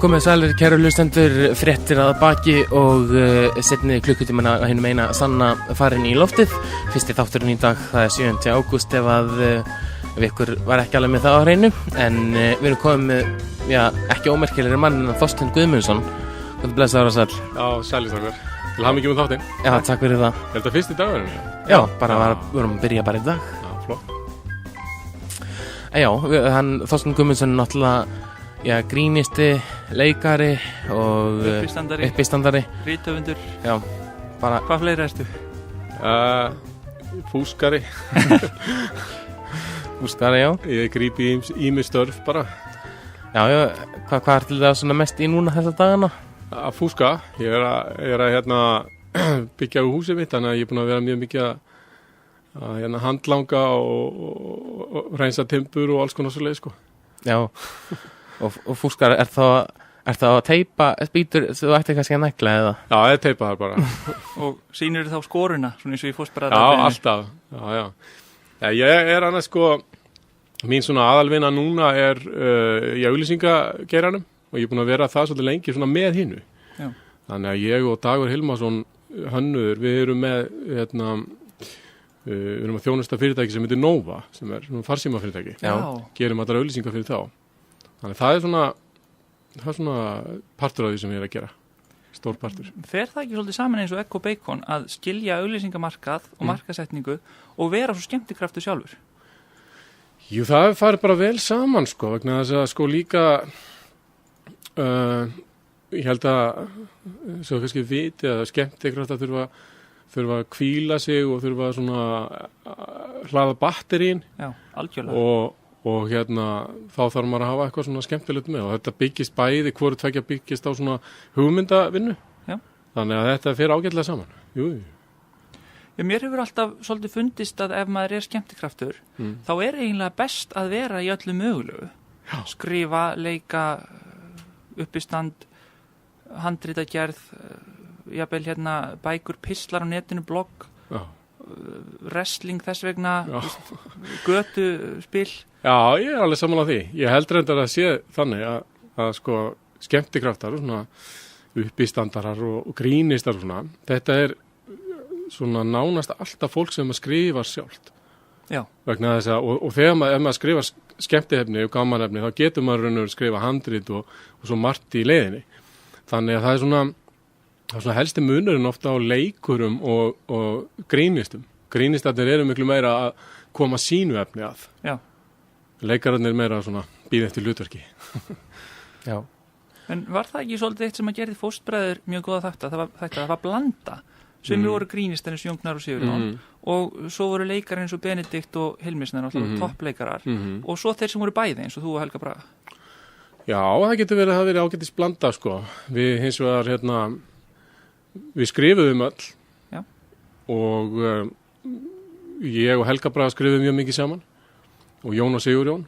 komið sælir, kæru hlustendur, fréttir að baki og seinni klukkutímana að hinum eina sanna farin í loftið. Fyrsti þátturinn í dag, það er 7. ágúst ef ykkur var ekki alveg með það á hreinu. En við erum komið með, ekki ómerkilegri mann en Þorsteinn Guðmundsson. Hvað er blessaður og sæl? Já, sælistakar. Til hamingju með þáttinn. Já, takk fyrir það. Er þetta fyrsti dagurinn? Já, við vorum að byrja bara í dag. Já, flott. Já, Þorsteinn Guðmundsson er náttúrulega grínisti, leikari og uppistandari, rithöfundur. Já, bara Hvað fleira ertu? Fúskari. Fúskari, já. Ég grípi ýmis störf bara. Já, hvað er til það svona mest í núna þessa dagana? Að fúska. Ég er að byggja úr húsið mitt, þannig að ég er búin að vera mjög mikið að handlanga og reynsa timbur og alls konar svo leið, sko. Já. Og fúskar, er það að teipa spýtur, þú ætti kannski að negla eða? Já, ég teipa það bara. Og sýnir þá skoruna, svona eins og ég fórst bara Já, alltaf. Já. Ég er annars sko, mín svona aðalvinna núna er í auglýsingageiranum og ég er búin að vera það svolítið lengi svona með hinnu. Já. Þannig að ég og Dagur Hilmarsson hönnuður, við erum með við erum að þjónusta fyrirtæki sem heitir Nova, sem er svona farsíma fyrirtæki. Já. Gerum allar auglýsingar fyrir þá. Þannig það er svona partur af því sem ég er að gera, stór partur. Fer það ekki svolítið saman eins og egg og bacon að skilja auglýsingamarkað og markasetningu og vera svo skemmtikraftur sjálfur? Jú, það farið bara vel saman, sko, vegna þess að sko líka, ég held að, svo kannski viti að skemmtikraftur þurfa að hvíla sig og þurfa svona hlaða batterín. Já, algjörlega. Og þá þarf maður að hafa eitthvað svona skemmtilegt með og þetta byggist bæði, hvoru tveggja byggist á svona hugmyndavinnu. Já. Þannig að þetta fer ágætlega saman. Jú. Já, mér hefur alltaf svolítið fundist að ef maður er skemmtikraftur, þá er eiginlega best að vera í öllu mögulegu. Já. Skrifa, leika, uppistand, handritagerð, jafnvel bækur, pistlar á netinu, blogg. Já. Wrestling þess vegna, götuspil. Já, ég er alveg saman á því. Ég held reyndar að sé þannig að sko skemmtikraftar og svona uppistandarar og grínistar og svona, þetta er svona nánast alltaf fólk sem að skrifa sjálft. Já. Vegna þess að, og þegar maður skrifar skemmtihefni og gamanefni, þá getur maður raunur skrifa handrit og svo margt í leiðinni. Þannig að það er svona helsti munurinn ofta á leikurum og grínistum. Grínistarnir eru miklu meira að koma sínu efni að. Já. Leikararnir meira svona bíða eftir hlutverki. Já. En var það ekki svolítið eitt sem að gerði fóstbræður mjög góða það var blanda. Sumir voru grínistar eins og Jóngnar og Sigurjón og svo voru leikar eins og Benedikt og Hilmisner, toppleikarar og svo þeir sem voru bæði eins og þú og Helga Braga. Já, það getur verið að það verið ágætis blanda, sko. Við hins vegar, við skrifuðum öll. Já. Og ég og Helga Braga skrifuðum mjög mikið saman og Jón og Sigurjón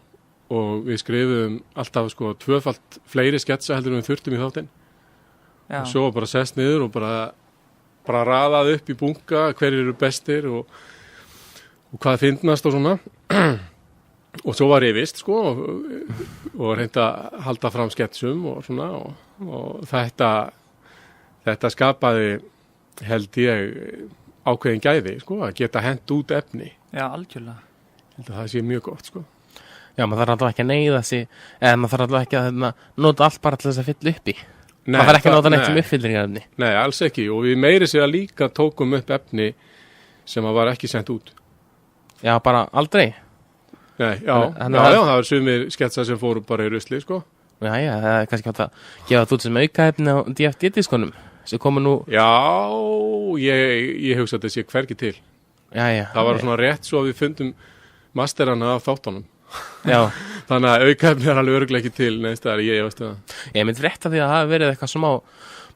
og við skrifuðum alltaf sko 2-falt fleiri sketsa heldur en við þurftum í þáttinn. Já. Og svo bara sest niður og bara raðað upp í bunka hverjir eru bestir og hvað finnast og svona. Og svo var ég vist, sko, og reyndi að halda fram sketsum og svona og þetta skapaði, held ég, ákveðin gæði, sko, að geta hent út efni. Já, algjörlega. Held að það sé mjög gott, sko. Já, maður þarf alltaf ekki að neyða sig, eða maður þarf alltaf ekki að nota allt bara til þess að fylla upp í. Maður þarf ekki að nota neitt sem uppfyllingarefni. Nei, alls ekki, og við meiri sig að líka tókum upp efni sem að var ekki sendt út. Já, bara aldrei. Nei, já, það var sumir sketsa sem fóru bara í rusli, sko. Já, það er kannski hægt að gefa það út sem aukaefni á DFD-diskonum sem komur nú. Já, ég hugsa að þetta sé hvergi til. Já. Það var svona rétt svo að við fundum masterana af þáttunum. Já. Þannig að aukaefni er alveg örugglega ekki til neins staðar, ég veist það. Ég myndi rétt að því að það hafi verið eitthvað sem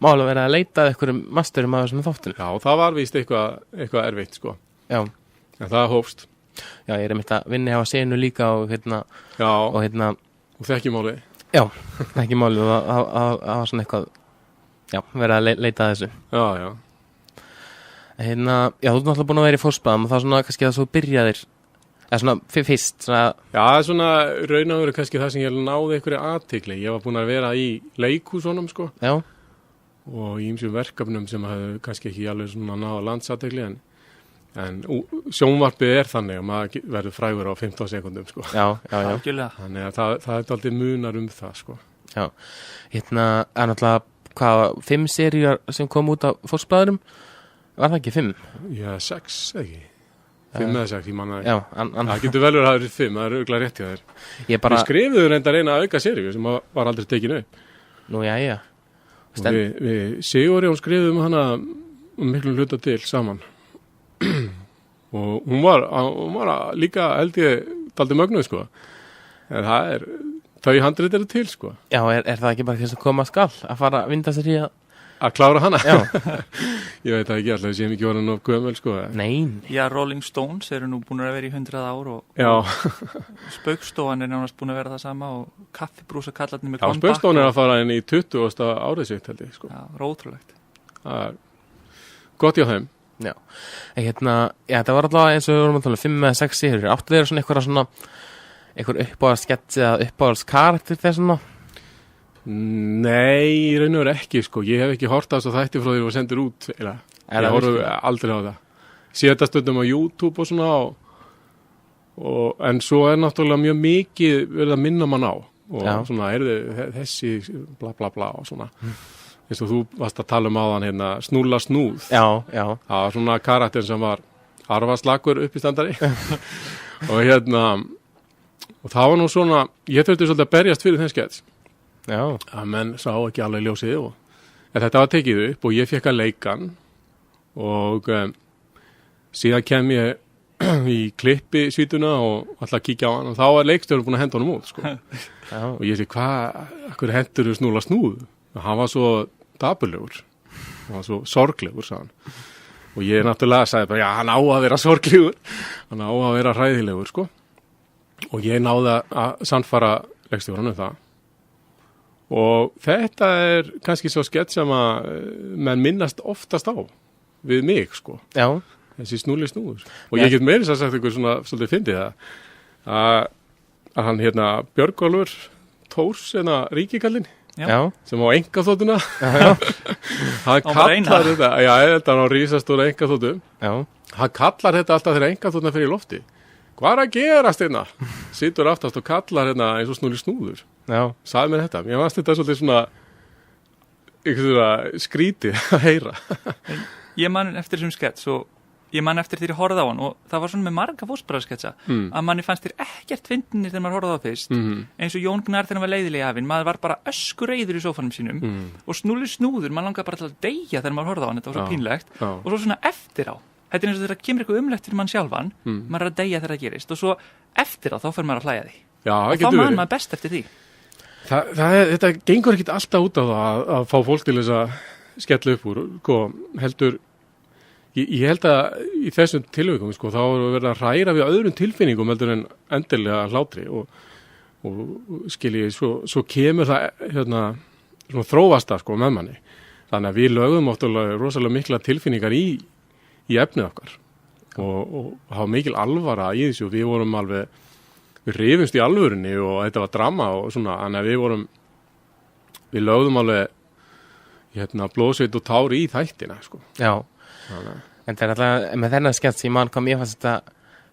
mála verið að leita einhverjum masterum af þessum þáttunum. Já, það var víst eitthvað erfitt, sko. Já. En það hófst. Já, ég er einmitt að vinna á senu líka og Já, og þekkjum málið. Já, ekki málið og það var svona eitthvað, verið að leita að þessu. Já. Já, þú ert náttúrulega búin að vera í fótspæðum og það er svona kannski að þú byrjaðir eða svona fyrst svona, Já, svona raunaður kannski það sem ég náði einhverju athygli. Ég var búin að vera í leikhúsunum, sko, já, og í ýmsum verkefnum sem hafði kannski ekki alveg svona náða landsathygli, en sjónvarpið þannig að maður verður frægur á 15 sekundum, sko. já. Algjörlega. Þannig að það er aldrei munar það, sko. Já, er náttúrulega hvað, 5 seríur sem kom út af Fórsbræðurum, var það ekki 5? Já, 6, ekki? 5 eða 6, ég manna Já, það getur vel verið að það eru 5, það eru örugglega rétt hjá þér. Við skrifuðu reyndar eina auka seríu sem var aldrei tekin upp. Nú, já. Og við Sigurjón skrifuðum hana miklu hluta til saman. Og hún var líka held ég dálítið mögnuð, sko. En þau handrit eru til, sko. Já, er það ekki bara þess að koma skal að fara að vinda sér í að klára hana? Já. Ég veit það ekki alltaf, við séum ekki orðin of gömul, sko. Nei. Já, Rolling Stones eru nú búin að vera í 100 ár og Spaukstofan er nánast búin að vera það sama og kaffibrúsa kallarnir með konbakk. Já, Spaukstofan er að fara inn í 20. árið sitt, held ég, sko. Já, rótrúlegt. Það er gott hjá þeim. Já, þetta var alltaf eins og við vorum að tala 5 eða 6 seríur. Áttu þeir svona einhver uppáhaldsskets eða uppáhaldskarakter þeir svona? Nei, í raun og veru ekki, sko. Ég hef ekki hort á þess að þætti frá því að sendur út. Ég horf aldrei á það. Sé þetta stundum á YouTube og svona en svo er náttúrulega mjög mikið verið að minna mann á og svona, þessi bla bla bla og svona. Eins og þú varst að tala áðan hérna, Snúlla snúð. Já. Það var svona karakter sem var arfaslakur uppistandari. og það var nú svona, ég þurfti svolítið að berjast fyrir þeim skets. Já. Að menn sá ekki alveg ljósið en þetta var tekið upp og ég fekk að leika hann og síðan kem ég í klippi svítuna og ætla að kíkja á hann og þá var leikstjórinn búin að henda honum út, sko. Og ég sé, hvað hendur þú Snúlla snúð? Hann var svo dapurlegur, hann var svo sorglegur, sagði hann. Og ég náttúrulega sagði bara, já, hann á að vera sorglegur, hann á að vera hræðilegur, sko. Og ég náði að sannfara leikstjórann það. Og þetta er kannski svo skett sem að menn minnast oftast á við mig, sko. Já. Þessi Snúlli snúður. Og ég get meira sagt einhver svona svolítið fyndið að hann Björgólfur Tórs, ríkikallinn. Já. Sem á engaþóttuna. Hann kallar þetta, þetta á rísastóra engaþóttum. Já. Hann kallar þetta alltaf þegar engaþóttuna fyrir í lofti. Hvað er að gerast hérna? Situr aftast og kallar eins og Snúlli snúður. Já. Sagði mér þetta. Mér fannst þetta svolítið svona skrítið að heyra. Ég man eftir þessum skets og ég man eftir því að horfa á hann og það var svona með marga fósbræðsketsa að manni fannst þér ekkert fyndinir þegar maður horfði á fyrst eins og Jón Gnarr þegar hann var leiðilega afinn, maður var bara öskureiður í sófanum sínum og Snúlli snúður, maður langaði bara til að deyja þegar maður horfði á hann, þetta var svo pínlegt og svo svona eftir á, þetta er eins og þegar kemur eitthvað umlegt fyrir mann sjálfan, maður er að deyja þegar það gerist og svo eftir á þá fer maður að hlæja því og þá man maður best eftir því. Þetta gengur ekkit alltaf út á það að fá fólk til þess að skella upp úr, Ég held að í þessum tilvikum, þá er verið að hræra við öðrum tilfinningum heldur en endilega hlátri og skilji, svo kemur það svona þrófasta með manni. Þannig að við lögum ótrúlega rosalega mikla tilfinningar í efnið okkar og hafa mikil alvara í þessu. Við rifumst í alvörunni og þetta var drama og svona, þannig að við lögðum alveg blóðsveit og tár í þættina, Já. En það er alltaf með þennan skets ég man hvað mér fannst þetta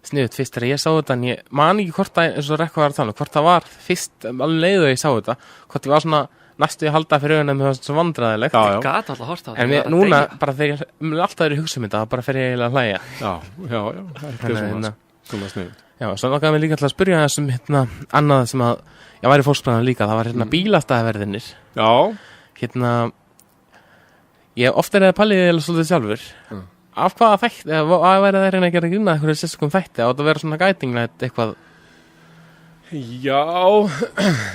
sniðut fyrst þegar ég sá þetta en ég man ekki hvort það eins og rekka var að tala hvort það var fyrst alveg leiðu ég sá þetta hvort ég var svona næstu að halda fyrir augunum með svo vandræðilegt Ég gat alltaf horft á þetta en núna bara þegar ég alltaf er í hugsa um þetta bara fer ég að hlæja Já, þetta er svona sniðut Já, svo langaði mig líka alltaf að spyrja þessum annað sem að ég væri fólksbræðan líka það var bílastæðaverðinir Já Ég ofta er að pæliði eða svolítið sjálfur af hvaða þætti, eða hvað væri það að gera grunna eitthvað sérstökum þætti, átt að vera svona gætinglætt eitthvað Já,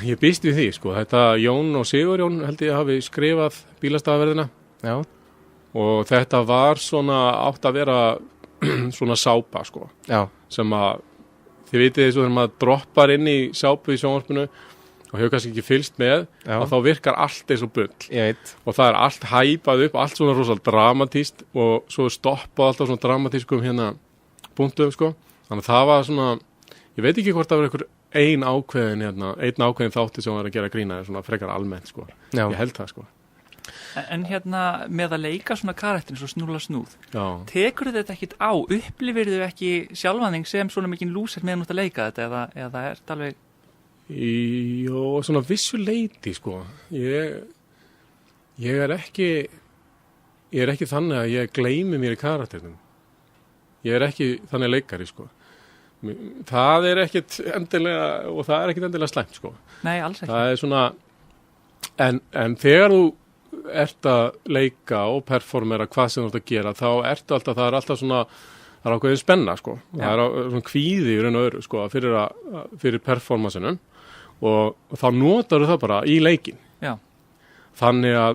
ég býst við því þetta Jón og Sigurjón held ég hafi skrifað bílastæðaverðina Já og þetta var svona átt að vera svona sápa Já sem að þið vitið þessu þegar maður droppar inn í sápu í sjónvarpinu og hefur kannski ekki fylgst með að þá virkar allt eins og bull og það er allt hæpað upp, allt svona rosalega dramatíst og svo stoppað alltaf svona dramatískum punktum þannig að það var svona ég veit ekki hvort það var einn ákveðin þátti sem var að gera grína svona frekar almennt sko. Já. Ég held það sko. En með að leika svona karakterin svo Snúlla snúð, Já. tekur þetta ekkit á, upplifir þau ekki sjálfan þig sem svona mikinn lúser meðan þú ert að leika þetta eða er þetta alveg? Jó, svona vissu leyti sko. Ég er ekki þannig að ég gleymi mér í karakternum. Ég er ekki þannig leikari sko. Það er ekkit endilega slæmt sko. Nei, alls ekki. Það er svona, en þegar þú ert að leika og performera hvað sem þú ert að gera, þá það er alltaf svona, það er ákveðin spenna sko. Það er svona kvíði í raun og öðru sko, fyrir performanceunum og þá notar þú það bara í leikin. Já. Þannig að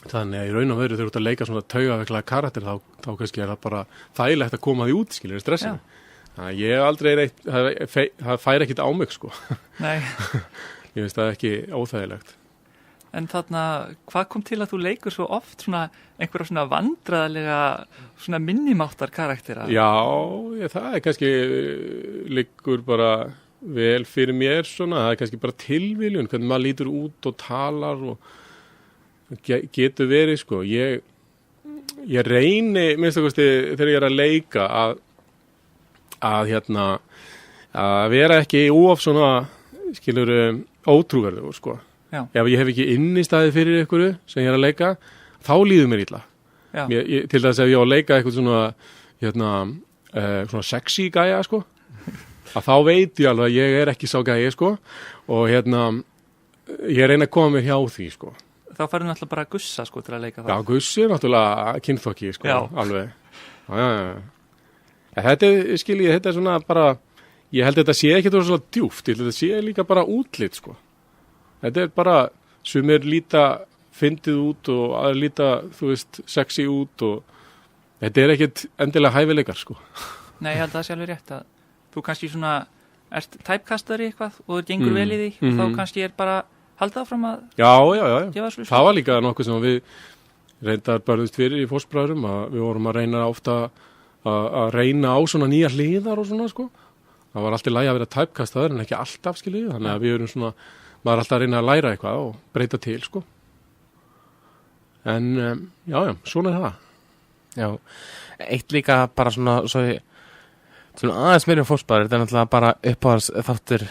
í raun og öðru þegar þú ert að leika svona taugaveiklaða karakter, þá kannski er það bara þægilegt að koma því út, skilur, stressinu. Þannig að ég hef aldrei það fær ekkit á mig sko. Nei. Ég veist það ekki óþægilegt. En hvað kom til að þú leikur svo oft svona einhverja svona vandræðalega svona minnimáttar karaktera? Já, það er kannski liggur bara vel fyrir mér svona, það er kannski bara tilviljun, hvernig maður lítur út og talar og getur verið sko. Ég reyni, minnst að kosti, þegar ég er að leika að vera ekki of svona, skilur, ótrúverður sko. Já. Ef ég hef ekki innistæði fyrir ykkur sem ég er að leika, þá líður mér illa. Til þess að ég á að leika eitthvað svona sexy gæja sko, að þá veit ég alveg að ég er ekki sá gæja sko, og ég reyna að koma mér hjá því sko. Þá færðu náttúrulega bara að gussa sko til að leika það. Já, gussi er náttúrulega kynþokki sko. Já. Alveg. Já. Þetta er svona bara, ég held að þetta sé ekki svona djúpt, ég held að þetta sé líka bara útlit sko. Þetta er bara, sumir líta fyndið út og aðrir líta, þú veist, sexy út og þetta er ekkert endilega hæfileikar, sko. Nei, ég held að það sé alveg rétt að þú kannski svona ert typecastar í eitthvað og þú gengur vel í því og þá kannski er bara haldið áfram að Já. Það var líka nokkuð sem við reyndar barðist fyrir í fósbræðurum að við vorum að reyna ofta að reyna á svona nýja hliðar og svona, sko. Það var alltaf í lagi að vera typecastaður en ekki alltaf, skiljið, þannig að við erum svona maður er alltaf að reyna að læra eitthvað og breyta til, sko. En, já, svona er það. Já, eitt líka bara svona aðeins meira fósbræður, þetta er náttúrulega bara uppáðars þáttur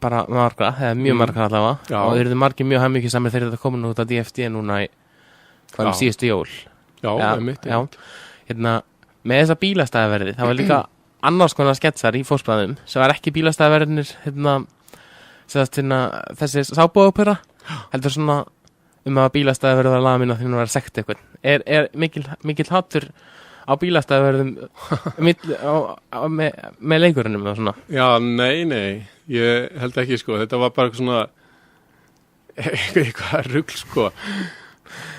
bara margra, eða mjög margra allavega. Já. Og þeir eru margir mjög mikið samir þegar þetta komin út af DFD núna í síðustu jól. Já, mitt. Já, með þessa bílastæðaverði, það var líka annars konar sketsar í fósbræðum sem var ekki bílastæðaverðinir, þessi sábúopera heldur svona að bílastæði verður að laga mín að því að vera sekt eitthvað. Er mikil hattur á bílastæði með leikurunum og svona? Já, nei, ég held ekki sko, þetta var bara svona eitthvað rugl sko.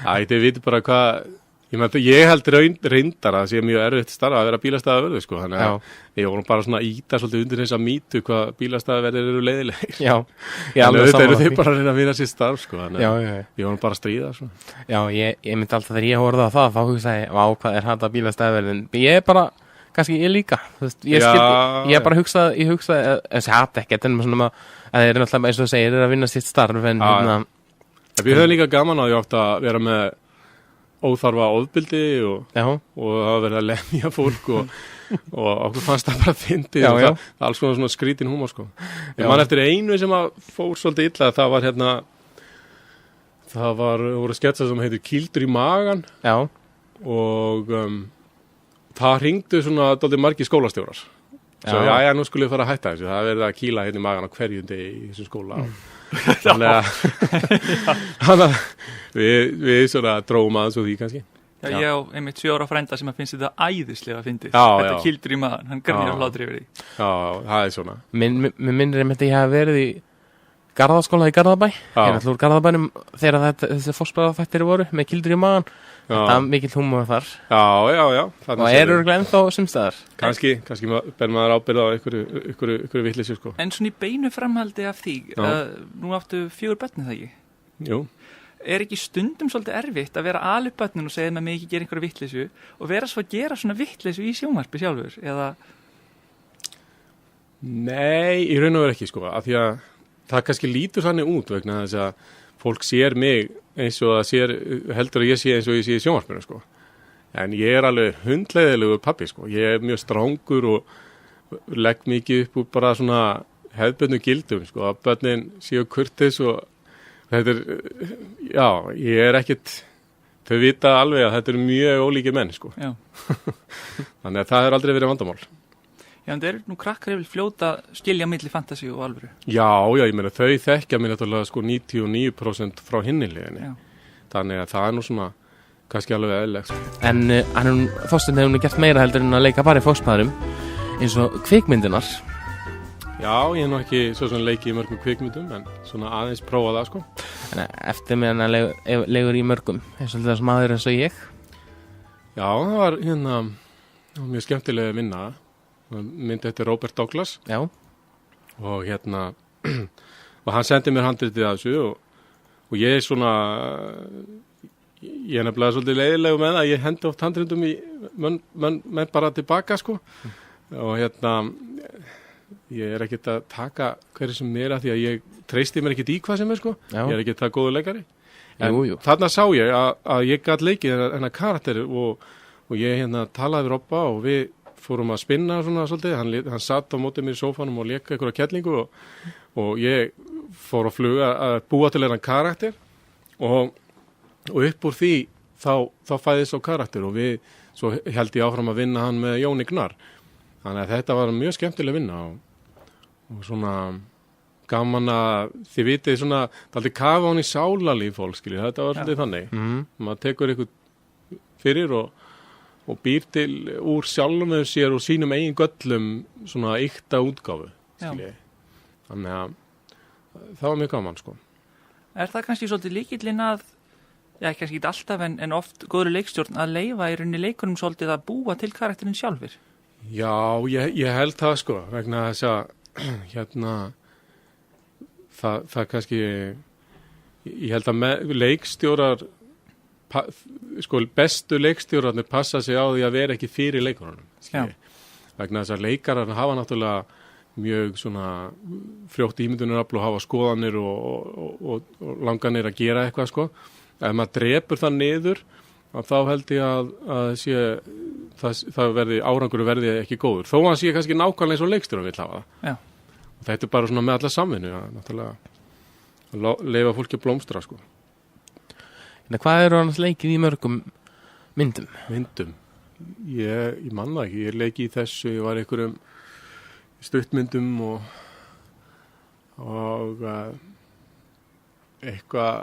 Þið viti bara hvað ég held reyndar að það sé mjög erfitt starf að vera bílastæðaverður sko, þannig að ég vorum bara svona íta svolítið undir þess að mýtu hvað bílastæðaverðir eru leiðilegir. Já. En auðvitað eru þeir bara að reyna að vinna sér starf sko, þannig að við vorum bara að stríða svo. Já, ég myndi alltaf þegar ég horfði á það, þá hugsaði ég, hvað er þetta bílastæðaverðin? Ég er bara, kannski ég líka, þú veist, ég bara hugsaði, þessi hatt ekki, þetta er svona að þeir eru náttúrulega eins og segir, að vinna sitt starf, en við höfum líka gaman að ég átt að vera með óþarfa ofbeldi og það verið að lemja fólk og okkur fannst það bara fyndið og það alls svona skrítin húmor sko. Ég man eftir einu sem að fór svolítið illa, það voru sketsar sem heitir Kýldur í magan og það hringdu svona dálítið margir skólastjórar. Svo nú skulle við fara að hætta þessu, það er verið að kýla hérna í magan á hverjum degi í þessum skóla þannig að við svona dróum aðeins og því kannski. Já, ég á einmitt 7 ára frænda sem að finnst þetta æðislega að fyndið. Þetta Kýldur í magan, hann grænir á hlátri yfir því. Já, það er svona. Mér minnir einmitt að ég hef verið í Garðaskóla í Garðabæ. Ég er alltaf úr Garðabænum þegar þessi fósbræðaþættir voru með Kýldur í magan. Það er mikill húmor þar. Já. Og eru ennþá sumstaðar. Kannski ber maður ábyrgð á einhverju vitleysu sko. En svona í beinu framhaldi af því, nú áttu 4 börn það ekki? Jú. Er ekki stundum svolítið erfitt að vera alveg börnin og segja með mig ekki gera einhverju vitleysu og vera svo að gera svona vitleysu í sjónvarpi sjálfur? Eða... Nei, í raun og veru ekki, sko, af því að það kannski lítur þannig út vegna þess að fólk sér mig eins og heldur að ég sé eins og ég sé í sjónvarpinu, sko. En ég alveg hundleiðilegur pappi, sko. Ég mjög strangur og legg mikið upp úr bara svona hefðbundnu gildum, sko, að börnin séu kurteis og þetta já, ég ekkit, þau vita alveg að þetta mjög ólíkir menn, sko. Já. Þannig að það aldrei verið vandamál. Já, en það nú krakkar yfir fljóta skilja milli fantasy og alvöru. Já, ég meina þau þekkja mér náttúrulega sko 99% frá hinni liðinni. Þannig að það nú svona kannski alveg eðlilegt. En Þorsteinn hefur gert meira heldur en að leika bara í Foxmaðurum eins og kvikmyndinar. Já, ég hef nú ekki svo svona leikið í mörgum kvikmyndum en svona aðeins prófa það, sko. En eftir með hann legur í mörgum eins og þess maður eins og ég. Já, það var mjög skemmtilega að vinna. Myndi eftir Robert Douglas. Já. Og og hann sendi mér handritið af þessu og ég svona ég nefnilega svolítið leiðilegu með það, ég hendi oft handritum í menn bara tilbaka, sko. Og ég ekkert að taka hverju sem er að því að ég treysti mér ekkert í hvað sem er, sko. Já. Ég ekkert það góður leikari. En Jú. þarna sá ég að ég gat leikið hennar karakter og ég talaði við Robba og við fórum að spinna svona svolítið, hann satt á móti mér í sófanum og léka einhverja kellingu og ég fór að fluga að búa til hennan karakter og upp úr því þá fæðist svo karakter og svo held ég áfram að vinna hann með Jóni Gnarr. Þannig að þetta var mjög skemmtileg vinna og svona gaman að þið vitið svona, það aldrei kafa hann í sálarlíf fólk, skiljið, þetta var svolítið þannig. Maður tekur eitthvað fyrir og býr til úr sjálfum með sér og sínum eigin göllum svona ykta útgáfu, skiljið. Þannig að það var mjög gaman, sko. Er það kannski svolítið líkillinn að, já, kannski ekki alltaf en oft góður leikstjórn að leyfa í rauninni leikunum svolítið að búa til karakterinn sjálfur? Já, ég held það, sko, vegna þess að það kannski, ég held að leikstjórar sko bestu leikstjórarnir passa sig á því að vera ekki fyrir leikurunum, vegna þess að leikarar hafa náttúrulega mjög svona frjótt ímyndunarafl og hafa skoðanir og langanir að gera eitthvað, sko. Ef maður drepur það niður þá held ég að það verði, árangur verði ekki góður, þó hann sé kannski nákvæmlega eins og leikstjórar vill hafa það. Já. Og þetta bara svona með alla samvinnu, náttúrulega að leyfa fólki að blómstra, sko. En hvað eru annars leikið í mörgum myndum? Ég manna ekki, ég leiki í þessu, ég var einhverjum stuttmyndum og eitthvað,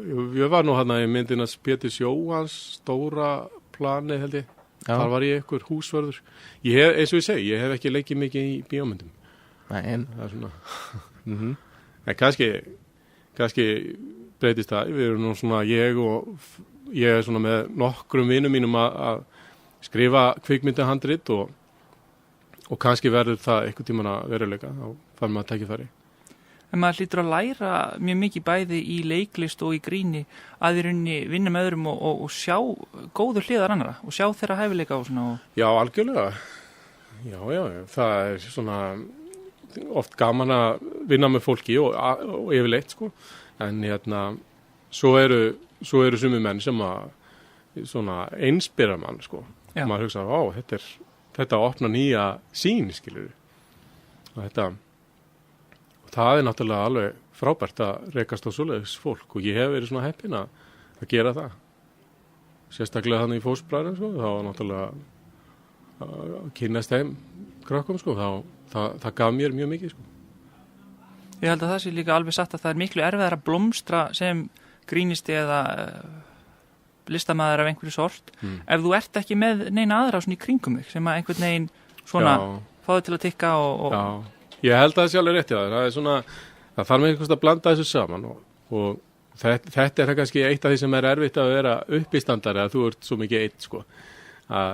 ég var nú hann í myndina Péturs Jóhans stóra plani, held ég. Já. Þar var ég einhver húsvörður. Eins og ég segi, ég hef ekki leikið mikið í bíómyndum. Nei, en það er svona en kannski breytist það, við erum nú svona ég er svona með nokkrum vinum mínum að skrifa kvikmyndahandrit og kannski verður það einhvern tímann að veruleika, þá fær maður að tækifæri. En maður hlýtur að læra mjög mikið bæði í leiklist og í gríni að í rauninni vinna með öðrum og sjá góður hliðar annara og sjá þeirra hæfileika og svona. Já, algjörlega. Já, það er svona oft gaman að vinna með fólki og yfirleitt, sko. En svo eru sumir menn sem að svona einspira mann, sko. Já. Maður hugsa, þetta opna nýja sýn, skilur. Og það er náttúrulega alveg frábært að rekast á svoleiðis fólk og ég hef verið svona heppinn að gera það. Sérstaklega þannig í Fósbræðin, sko, þá var náttúrulega að kynnast þeim krökkum, sko, það gaf mér mjög mikið, sko. Ég held að það sé líka alveg satt að það er miklu erfiðar að blómstra sem grínisti eða listamaður af einhverju sort ef þú ert ekki með neina aðra svona í kringum mig sem að einhvern veginn svona fáðu til að tikka og... Já, ég held að það sé alveg rétt, já, það er svona, það þarf með einhvers að blanda þessu saman og þetta er kannski eitt af því sem er erfitt að vera uppistandari að þú ert svo mikið eitt, sko, að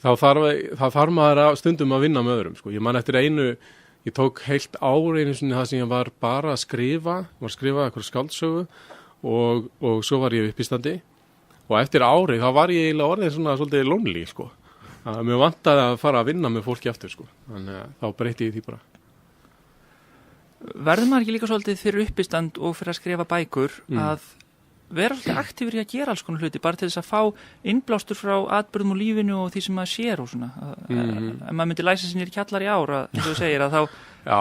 þá þarf maður stundum að vinna með öðrum, sko. Ég man eftir ég tók heilt ár einu sinni það sem ég var bara að skrifa eitthvað skáldsögu og svo var ég uppistandi og eftir árið þá var ég eiginlega orðið svona svolítið lonely, sko. að mér vantaði að fara að vinna með fólki aftur sko. Þannig að þá breyti ég því bara. Verður maður ekki líka svolítið fyrir uppistand og fyrir að skrifa bækur að vera alltaf aktífur í að gera alls konar hluti bara til þess að fá innblástur frá atburðum og lífinu og því sem maður sér og svona ef maður myndi læsa sér í kjallar í ár eins og þú segir að þá Já,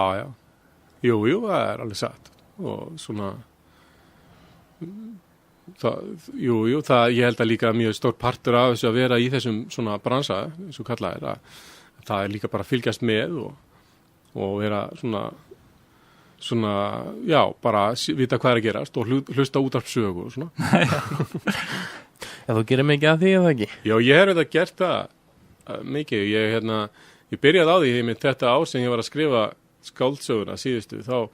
jú, það er alveg satt og svona það ég held að líka mjög stór partur af þessu að vera í þessum svona bransa eins og kallað að það er líka bara að fylgjast með og vera svona já, bara vita hvað er að gerast og hlusta útvarpssögu og svona. Já, þú gerir mikið af því eða ekki? Já, ég hef þetta gert það mikið. Ég byrjaði á því með þetta ár sem ég var að skrifa skáldsöguna síðustu. Þá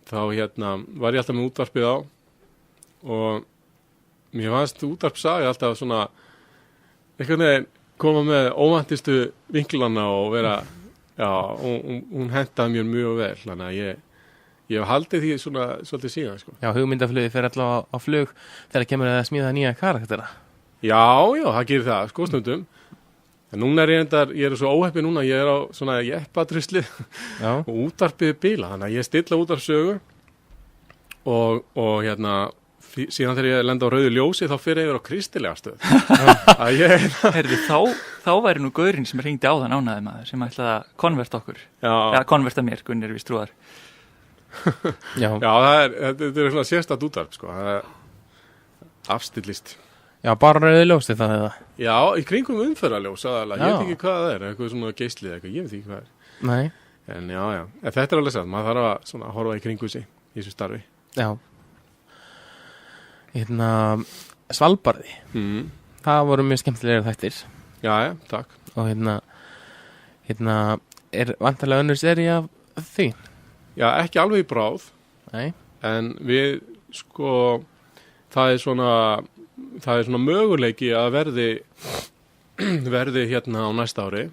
var ég alltaf með útvarpið á og mér fannst útvarpssaga alltaf svona einhvern veginn koma með óvæntustu vinklana og vera, já, hún hentaði mér mjög vel, þannig að ég hef haldið því svona svolítið síðan sko. Já, hugmyndaflugið fer allavega á flug þegar kemur að smíða nýja karaktera. Já, það gerir það, sko stundum. En núna ég er svo óheppi núna, ég er á svona jeppadrusli og útvarpið bila, þannig að ég stilla útvarpssögu og síðan þegar ég lenda á rauðu ljósi þá fer ég yfir á kristilega stöð. Herði, þá væri nú gaurinn sem hringdi á þann ánæði maður sem ætlaði að konverta okkur. Já, konverta mér, Gunnir við Strúðar. Já, þetta er svona sérstætt útvarp sko. Það er afstillist. Já, bara rauðu ljósi það eða? Já, í kringum umferðarljós aðalega, ég veit ekki hvað það er, eitthvað svona geislið eitthvað, ég veit ekki hvað það er. Nei. En já, en þetta er alveg satt, maður þarf að svona horfa í kringu sig í þessu starfi. Já. Svalbarði. Það voru mjög skemmtilegir þættir. Já, takk. Og er vantarlega önnur sería af því? Já, ekki alveg í bráð. Nei. En við, sko, það er svona möguleiki að verði á næsta ári.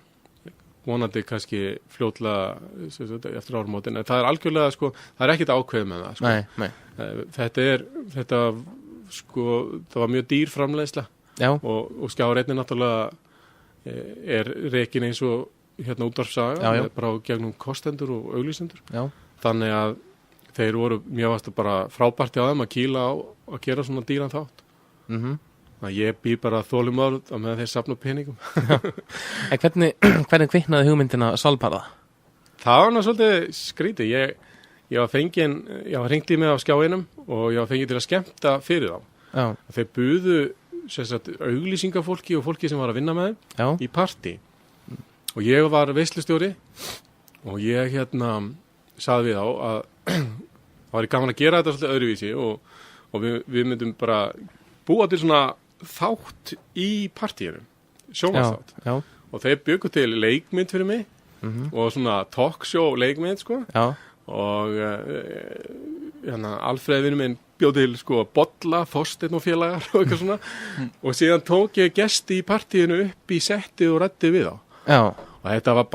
Vonandi kannski fljótlega eftir áramótin. Það er algjörlega, sko, það er ekkert ákveð með það, sko. Nei. Þetta var mjög dýr framleiðsla. Já. Og Skjár-1 náttúrulega er rekin eins og útvarpssaga, bara gegnum kostendur og auglýsendur. Já. Þannig að þeir voru mjög vast bara frábært á þeim að kýla á að gera svona dýran þátt. Þannig að ég býr bara þolinmóður á meðan þeir safna peningum. En hvernig kviknaði hugmyndina Svalbarða? Það var svolítið skrítið. Ég var hringt í mig af Skjá-1 og ég var fengið til að skemmta fyrir þá. Já. Þeir buðu auglýsingafólki og fólki sem var að vinna með þeim í partí. Og ég var veislustjóri og ég sagði við á að það var gaman að gera þetta svolítið öðruvísi og við myndum bara búa til svona þátt í partíinu, sjónvarpsþátt. Já. Og þeir bjuggu til leikmynd fyrir mig og svona talkshow leikmynd sko. Já. Og Alfreð vinur minn bjóð til sko bolla, Þorsteinn og félagar og eitthvað svona og síðan tók ég gesti í partíinu upp í settið og ræddi við þá. Já. Og þetta var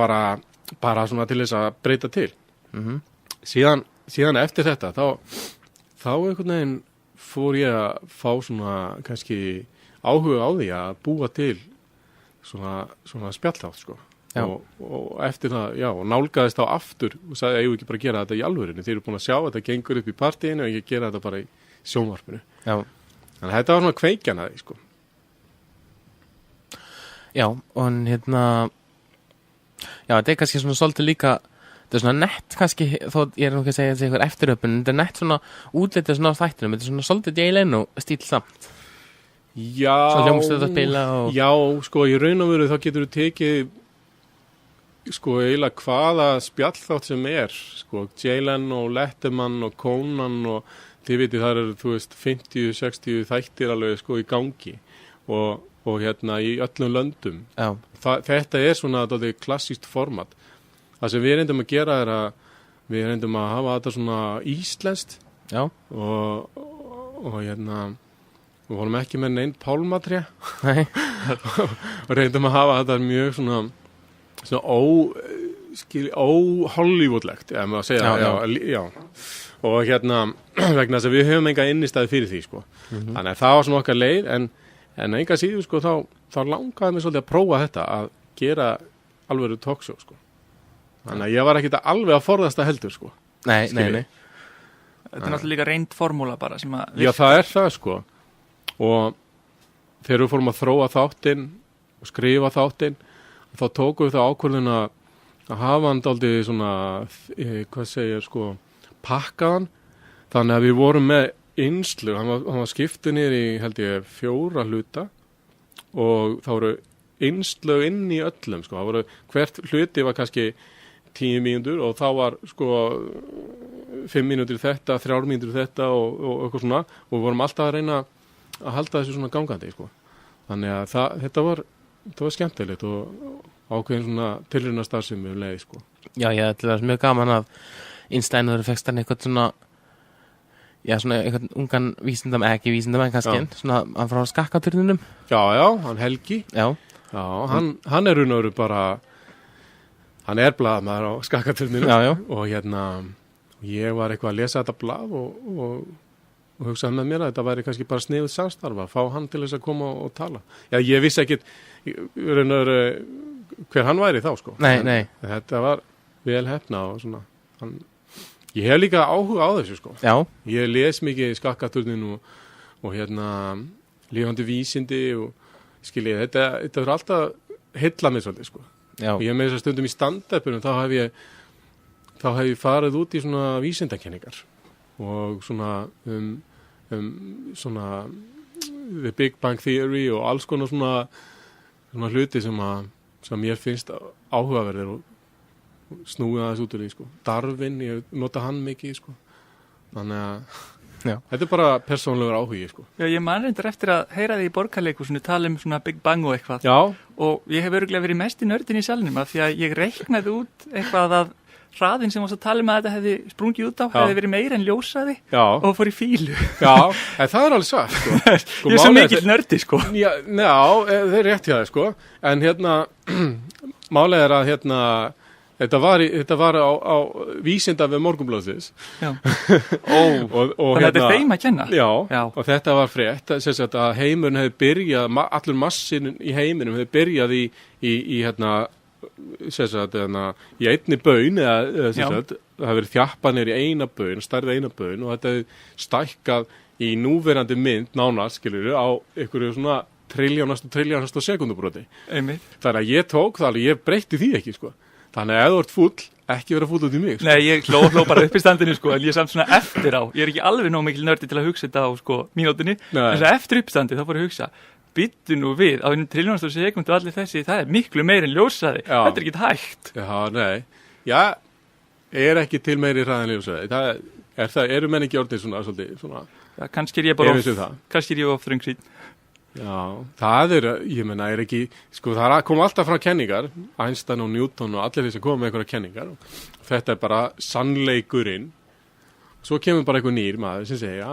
bara svona til þess að breyta til. Síðan eftir þetta þá einhvern veginn fór ég að fá svona kannski áhuga á því að búa til svona spjallþátt sko. Og eftir það, og nálgaðist þá aftur og sagði að ég ekki bara gera þetta í alvörinu. Þeir eru búin að sjá að þetta gengur upp í partíinu og ég gera þetta bara í sjónvarpinu. Já. Þannig að þetta var svona kveikjan að því sko. Já, og já, þetta er kannski svona svolítið líka, þetta er svona nett kannski, þó ég er nú ekki að segja þetta eitthvað eftiröpun, þetta er nett svona útlitið svona á þættinum, þetta er svona svolítið Jay Leno stíl samt. Já. Svo hljómsveit að spila og... Já, sko, í raun og veru þá getur þú tekið, sko, eiginlega hvaða spjallþátt sem er, sko, Jay Leno, Letterman og Conan og þið vitið það eru, þú veist, 50-60 þættir alveg, sko, í gangi og í öllum löndum. Já. Þetta er svona klassískt format. Það sem við reyndum að gera er að við reyndum að hafa þetta svona íslenskt. Já. Og við vorum ekki með neinn pálmatré. Nei. Og reyndum að hafa þetta mjög svona ó-Hollywoodlegt, ef maður segja. Já. Og vegna þess að við höfum enga innistæði fyrir því, sko. Þannig að það var svona okkar leið, en enga síður, sko, þá langaði mig svolítið að prófa þetta, gera alvöru talkshow, sko. Þannig að ég var ekkert alveg að forðast það heldur, sko. Nei. Þetta er náttúrulega líka reynd formúla bara sem að Já, það er það, sko. Og þegar við fórum að þróa þáttinn og skrifa þáttinn, þá tókum við það ákvörðun að hafa hann dálítið svona, hvað segir, sko, pakkaðan. Þannig að við vorum með innslug, hann var skiptið niður í, held ég, 4 hluta og þá voru innslug inn í öllum, sko. Það voru, hvert hluti var kannski 10 mínútur og þá var, sko, 5 mínútur þetta, 3 mínútur þetta og eitthvað svona og við vorum alltaf að reyna að halda þessu svona gangandi, sko. Þannig að þetta var skemmtilegt og ákveðin svona tilraunastarfsemi leið, sko. Já, þetta var mjög gaman að innstæðinur fekst hann eitthvað svona svona eitthvað ungan ekki vísindamenn kannski, svona hann frá skakkaturninum. Já, hann Helgi. Já, hann er raun og veru bara, hann er blaðamaður á skakkaturninum. Já. Og ég var eitthvað að lesa þetta blað og hugsaði með mér að þetta væri kannski bara sniðugt samstarf að fá hann til þess að koma og tala. Já, ég vissi ekkit raun og veru hver hann væri þá, sko. Nei. Þetta var vel heppna og svona, ég hef líka áhuga á þessu, sko. Já. Ég les mikið skakkaturnin og lifandi vísindi og skiljið, þetta er alltaf heilla mig svolítið, sko. Já. Og ég með þess að stundum í stand-upinu, þá hef ég farið út í svona vísindakenningar og svona svona The Big Bang Theory og alls konar svona hluti sem mér finnst áhugaverðir og snúið aðeins út úr því, sko. Darwin, ég nota hann mikið, sko. Þannig að þetta er bara persónulegur áhugi, sko. Já, ég man reyndar eftir að heyra þig í Borgarleikhúsinu tala svona Big Bang og eitthvað. Já. Og ég hef örugglega verið mest í nördin í salnum af því að ég reiknaði út eitthvað að hraðinn sem varst að tala um að þetta hefði sprungið út á, hefði verið meira en ljósaði og fór í fílu. Já, en það er alveg svart, sko. Ég er svo mikill nördi, sko. Já, það er rétt hjá það, sko. En málið er að þetta var á vísinda við Morgunblaðsins. Já. og þannig að þetta er þeim að kenna. Já, og þetta var frétt, að heimurinn hefði byrjað, allur massin í heiminum hefði byrjað í einni baun eða það hefði verið þjappanir í eina baun, stærð eina baun og þetta hefði stækkað í núverandi mynd nánast, skilurðu, á einhverju svona trilljónasta sekundubróti. Einmitt. Þannig að ég tók það, ég breytti því ekki, sko. Þannig að ef þú ert fúll, ekki vera fúll út í mig, sko. Nei, ég hló bara upp í standinu, sko, en ég er samt svona eftir á. Ég er ekki alveg nóg mikil nördi til að hugsa þetta á, sko, mínútunni. En þess að eftir uppstandi, þá fór ég að hugsa, byttu nú við, á einum trilljónastu sekundu allir þessi, það er miklu meir en ljósaði. Já. Þetta er ekki hægt. Já, nei. Já, er ekki til meiri hraði en ljósaði. Eru menn ekki orðið svona. Já, kannski er ég of þröngsýn. Já, það ég meina, ekki, sko, það kom alltaf frá kenningar, Einstein og Newton og allir þessi koma með einhverja kenningar og þetta er bara sannleikurinn. Svo kemur bara einhver nýr maður sem segir,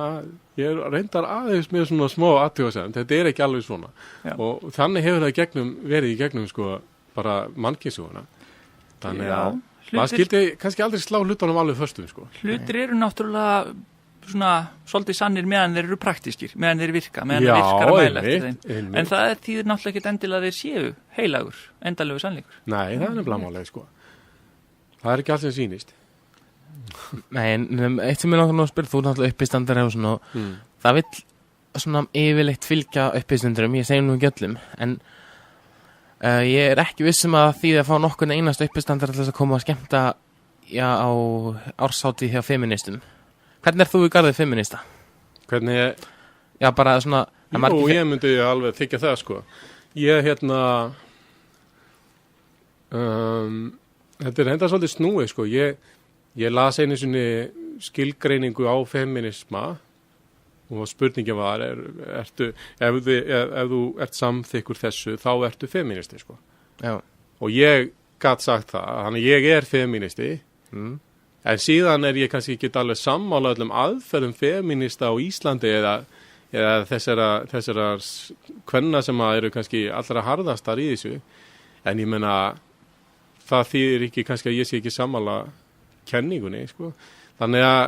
ég reyndar aðeins með svona smá athugasemd, þetta er ekki alveg svona. Já. Og þannig hefur það verið í gegnum, sko, bara mannkynssöguna. Þannig að maður skildi kannski aldrei slá hlutunum alveg föstum, sko. Hlutir eru náttúrulega svona svolítið sannir meðan þeir eru praktískir, meðan þeir virka, meðan þeir virkar að mæla eftir þeim. En það þýðir náttúrulega ekki endilega að þeir séu heilagur, endalegu sannleikur. Nei, það er nefnilega málega, sko. Það er ekki allt sem sýnist. Nei, en eitt sem ég náttúrulega að spyrja, þú er náttúrulega uppistandari og svona, það vill svona yfirleitt fylgja uppistandurum, ég segi nú ekki öllum, en ég er ekki vissum að því að fá nokkurn einast uppistandari til þess að koma að skemmta á árshátíð hjá feministum. Hvernig er þú í garðið feminista? Hvernig Já, bara svona ég myndi alveg þykja það, sko. Ég þetta er enda svolítið snúið, sko. Ég las einu sinni skilgreiningu á feminisma og spurningin var ef þú ert samþykkur þessu, þá ertu feministi, sko. Já. Og ég gat sagt það, þannig ég er feministi. En síðan er ég kannski ekki alveg sammála öllum aðferðum feminista á Íslandi eða þessara kvenna sem eru kannski allra harðastar í þessu. En ég meina, það þýðir ekki kannski að ég sé ekki sammála kenningunni, sko. Þannig að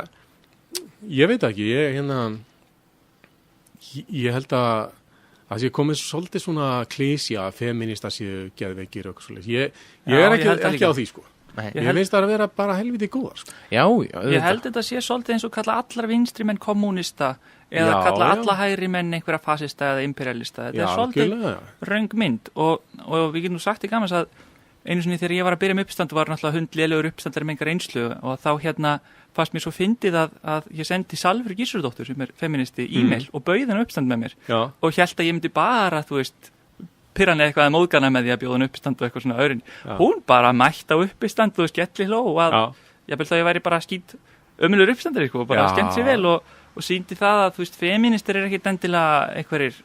ég veit ekki, ég held að það sé komið svolítið svona klísja að feminista séu geðveikir og eitthvað svoleiðis. Ég Já, er ég held það ekki líka. á því, sko. Nei. Ég finnst það að vera bara helviti góðar, sko. Já, Ég held þetta sé svolítið eins og kalla allar vinstri menn kommunista eða Já, kalla já. alla hægri menn einhverja fasista eða imperialista. Þetta Já, er svolítið algjörlega. röng mynd og við getum sagt í gamans að einu sinni þegar ég var að byrja með uppstand var náttúrulega hundlélegur uppstandar með engar einslu og þá fannst mér svo fyndið að ég sendi Salfur Gísurdóttur sem er feministi e-mail og bauð henni uppstand með mér Já. og hélt að ég myndi bara, þú veist, pyrran eitthvað að móðgana með því að bjóða henni uppstand og eitthvað svona öðrin. Já. Hún bara mætt á uppistand og skelli hló og að ég held að ég væri bara skýt ömulur uppstandari sko, bara Já. skemmt sér vel og sýndi það að, þú veist, feministir er ekkit endilega einhverjir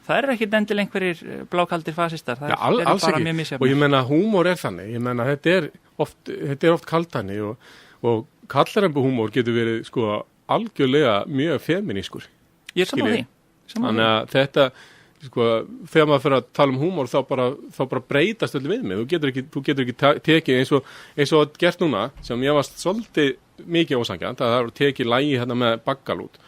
það er ekkit endilega einhverjir blákaldir fasistar, það Já, er alls bara ekki. mjög Og misjafnir. ég menna, húmor er þannig. Ég menna, þetta er oft kaldhæðni og kallrembuhúmor getur verið, sko, algjörlega mjög feminískur. Ég er saman skilji. því. Sammála Þannig að þetta, sko, þegar maður fyrir að tala um húmor þá bara breytast öllu við mig. Þú getur ekki tekið eins og gert núna, sem ég var svolítið mikið ósangjant, að það var tekið lægi hérna með baggalút.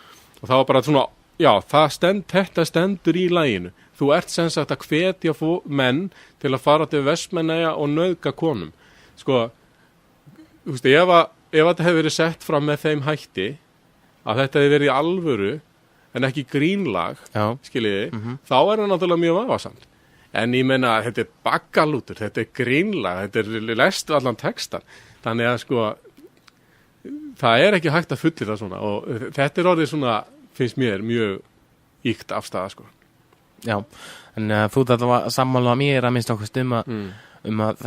Og það var bara svona, já, þetta stendur í læginu. Þú ert sem sagt að hvetja menn til að fara til Vestmannaeyja og nauðga konum. Sko, þú veist, ef þetta hefði verið sett fram með þeim hætti að þetta hefði verið í alvöru en ekki grínlag, Já. skiljiði, þá er það náttúrulega mjög vafasamt. En ég meina að þetta er baggalútur, þetta er grínlag, þetta er lestu allan textan. Þannig að sko, það er ekki hægt að fullir það svona og þetta er orðið svona, finnst mér, mjög íkt afstæða, sko. Já, en þú þetta var sammála mér að minnst okkur um að þetta